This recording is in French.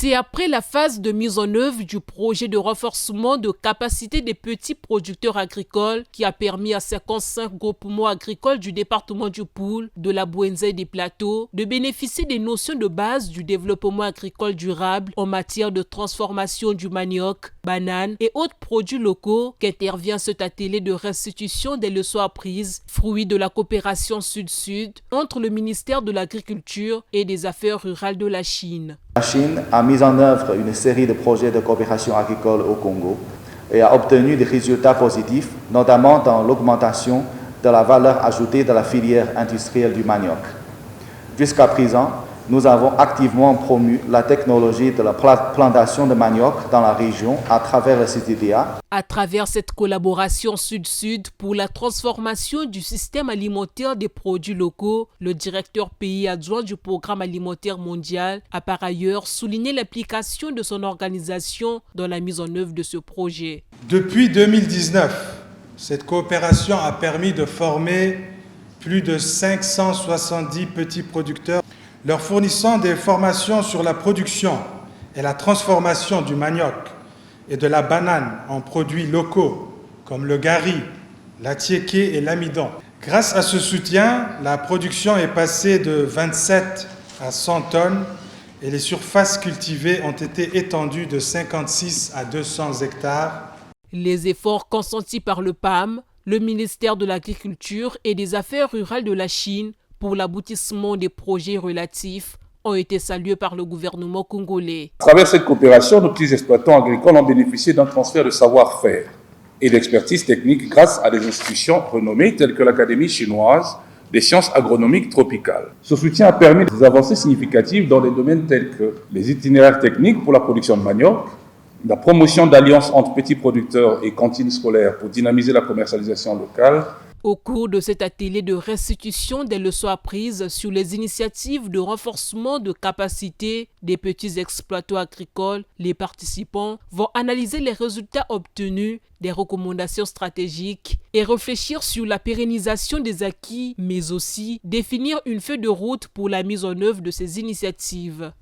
C'est après la phase de mise en œuvre du projet de renforcement de capacité des petits producteurs agricoles qui a permis à 55 groupements agricoles du département du Poul, de la Bouenza et des Plateaux de bénéficier des notions de base du développement agricole durable en matière de transformation du manioc, bananes et autres produits locaux qu'intervient cet atelier de restitution des leçons apprises, fruit de la coopération Sud-Sud entre le ministère de l'Agriculture et des Affaires rurales de la Chine. La Chine a mis en œuvre une série de projets de coopération agricole au Congo et a obtenu des résultats positifs, notamment dans l'augmentation de la valeur ajoutée de la filière industrielle du manioc. Jusqu'à présent, nous avons activement promu la technologie de la plantation de manioc dans la région à travers le CTDA. À travers cette collaboration Sud-Sud pour la transformation du système alimentaire des produits locaux, le directeur pays adjoint du Programme alimentaire mondial a par ailleurs souligné l'implication de son organisation dans la mise en œuvre de ce projet. Depuis 2019, cette coopération a permis de former plus de 570 petits producteurs, leur fournissant des formations sur la production et la transformation du manioc et de la banane en produits locaux comme le gari, la tiéké et l'amidon. Grâce à ce soutien, la production est passée de 27 à 100 tonnes et les surfaces cultivées ont été étendues de 56 à 200 hectares. Les efforts consentis par le PAM, le ministère de l'Agriculture et des Affaires rurales de la Chine pour l'aboutissement des projets relatifs ont été salués par le gouvernement congolais. À travers cette coopération, nos petits exploitants agricoles ont bénéficié d'un transfert de savoir-faire et d'expertise technique grâce à des institutions renommées telles que l'Académie chinoise des sciences agronomiques tropicales. Ce soutien a permis des avancées significatives dans des domaines tels que les itinéraires techniques pour la production de manioc, la promotion d'alliances entre petits producteurs et cantines scolaires pour dynamiser la commercialisation locale. Au cours de cet atelier de restitution des leçons apprises sur les initiatives de renforcement de capacité des petits exploitants agricoles, les participants vont analyser les résultats obtenus, des recommandations stratégiques et réfléchir sur la pérennisation des acquis, mais aussi définir une feuille de route pour la mise en œuvre de ces initiatives.